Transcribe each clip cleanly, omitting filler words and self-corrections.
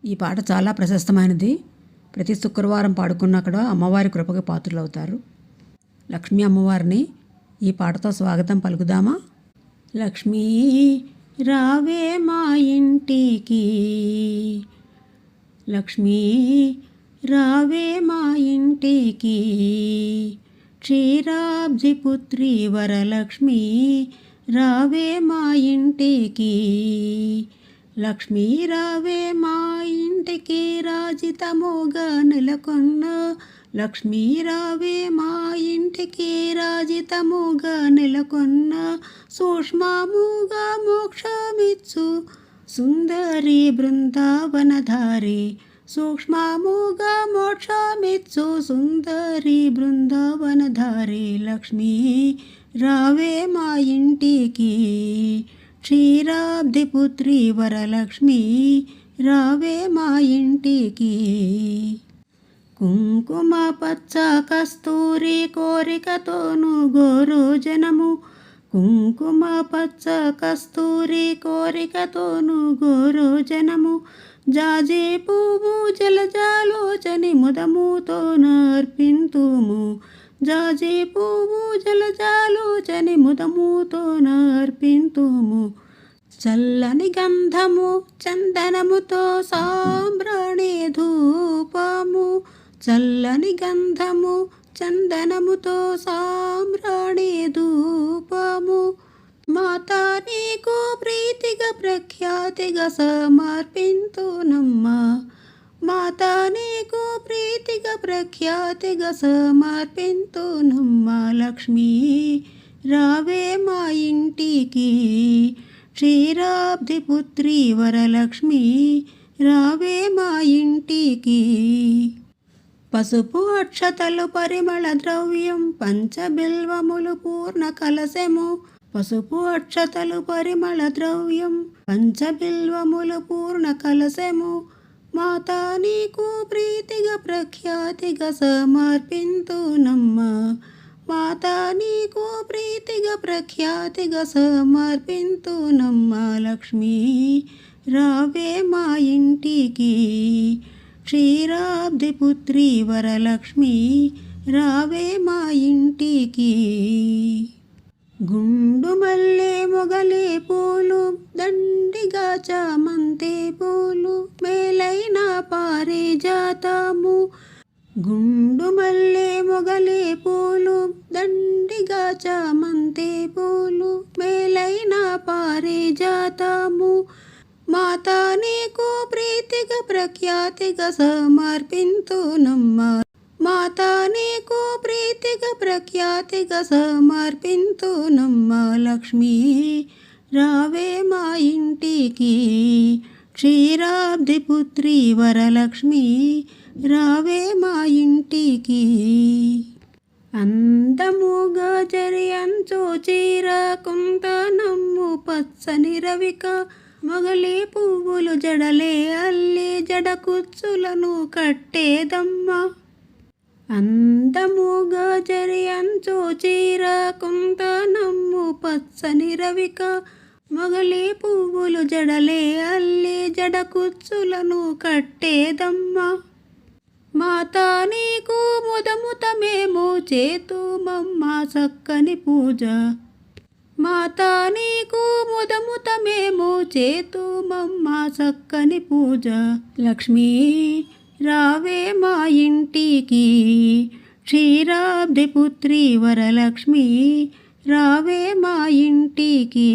ఈ పాట చాలా ప్రశస్తమైనది. ప్రతి శుక్రవారం పాడుకున్నా కూడా అమ్మవారి కృపకి పాత్రులవుతారు. లక్ష్మీ అమ్మవారిని ఈ పాటతో స్వాగతం పలుకుదామా? లక్ష్మీ రావే మా ఇంటికి, లక్ష్మీ రావే మా ఇంటికి, క్షీరాబ్ది పుత్రి వరలక్ష్మి రావే మా ఇంటికి, లక్ష్మీ రావే మా ఇంటికి రాజితముగా నెలకొన్న, లక్ష్మీ రావే మా ఇంటికి రాజితముగా నెలకొన్న, సూక్ష్మముగా మోక్షమిచ్చు సుందరి బృందావనధారి, సూక్ష్మముగా మోక్షమిచ్చు సుందరి బృందావనధారి, లక్ష్మీ రావే మా ఇంటికి, క్షీరాబ్ది పుత్రి వరలక్ష్మి రావే మా ఇంటికి. కుంకుమ పచ్చ కస్తూరి కోరికతోను గోరు జనము, కుంకుమ పచ్చ కస్తూరి కోరికతోను గోరు జనము, జాజి పువ్వు జలజాలోచని ముదముతో నర్పింతుము, జాజి పువ్వు జలజాలోచని ముదముతో నర్పింతుము, చల్లని గంధము చందనముతో సాంబ్రాణి ధూపము, చల్లని గంధము చందనముతో సాంబ్రాణి ధూపము, మాతా నీకు ప్రీతిగా ప్రఖ్యాతిగా సమర్పింతునమ్మా, మాతా నీకు ప్రీతిగా ప్రఖ్యాతిగా సమర్పింతునమ్మా, లక్ష్మీ రావే మా ఇంటికి, క్షీరాబ్ది పుత్రి వరలక్ష్మి రావే మా ఇంటికి. పసుపు అక్షతలు పరిమళ ద్రవ్యం పంచబిల్వములు పూర్ణ కలశము, పసుపు అక్షతలు పరిమళ ద్రవ్యం పంచబిల్వములు పూర్ణ కలశము, మాతా నీకు ప్రీతిగా ప్రఖ్యాతిగా సమర్పింతునమ్మా, మాతా నీకు ప్రీతిగా ప్రఖ్యాతిగా సమర్పింతునమ్మా, లక్ష్మీ రావే మా ఇంటికి, క్షీరాబ్ది పుత్రి వరలక్ష్మి రావే మా ఇంటికి. గుండు మల్లె మొగలి పూలు దండిగా చామంతి పూలు మేలైన పారిజాతము, గుండు మల్లె మొగలి పూలు దండిగా చామంతి పూలు మేలైన పారిజాతము, మాతా నీకు ప్రీతిగా ప్రఖ్యాతిగా సమర్పింతునమ్మా, మాతా నీకు ప్రీతిగా ప్రఖ్యాతిగా సమర్పింతునమ్మా, లక్ష్మీ రావే మా ఇంటికి, క్షీరాబ్ది పుత్రి వరలక్ష్మి రావే మా ఇంటికి. అందముగా జరియంచు చీర కుందనమ్ము పచ్చని రవిక, మొగలి పువ్వులు జడలే అల్లి జడ కుచ్చులను కట్టేదమ్మా, అందముగా జరియంచు చీర కుందనమ్ము పచ్చని రవిక, మొగలి పువ్వులు జడలే అల్లి జడ కుచ్చులను కట్టేదమ్మా, మాతా నీకు ముదముతమేమో చేతుమమ్మ చక్కని పూజ, మాతా నీకు ముదముతమేమో చేతుమమ్మ చక్కని పూజ, లక్ష్మీ రావే మా ఇంటికి, క్షీరాబ్ది పుత్రి వరలక్ష్మి రావే మా ఇంటికి.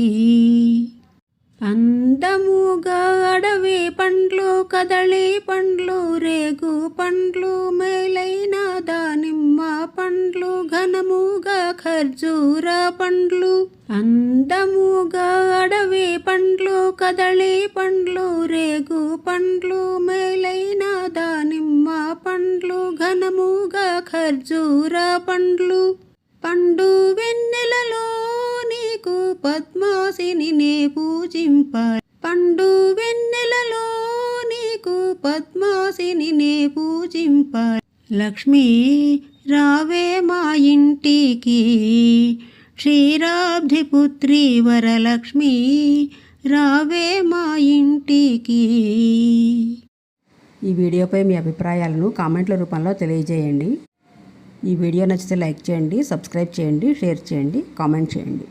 అందముగా అడవి పండ్లు కదళి పండ్లు రేగు పండ్లు మేలైన దానిమ్మ పండ్లు ఘనముగా ఖర్జూర పండ్లు, అందముగా అడవి పండ్లు కదళి పండ్లు రేగు పండ్లు మేలైన దానిమ్మ పండ్లు ఘనముగా ఖర్జూర పండ్లు, పండు వెన్నెలలో నీకు పద్మాసిని నే పూజింప, పండు వెన్నెలలో నీకు పద్మాసిని నే పూజింప, లక్ష్మీ రావే మా ఇంటికి, క్షీరాబ్ది పుత్రి వరలక్ష్మి రావే మా ఇంటికి. ఈ వీడియోపై మీ అభిప్రాయాలను కామెంట్ల రూపంలో తెలియజేయండి. ఈ వీడియో నచ్చితే లైక్ చేయండి, సబ్స్క్రైబ్ చేయండి, షేర్ చేయండి, కామెంట్ చేయండి.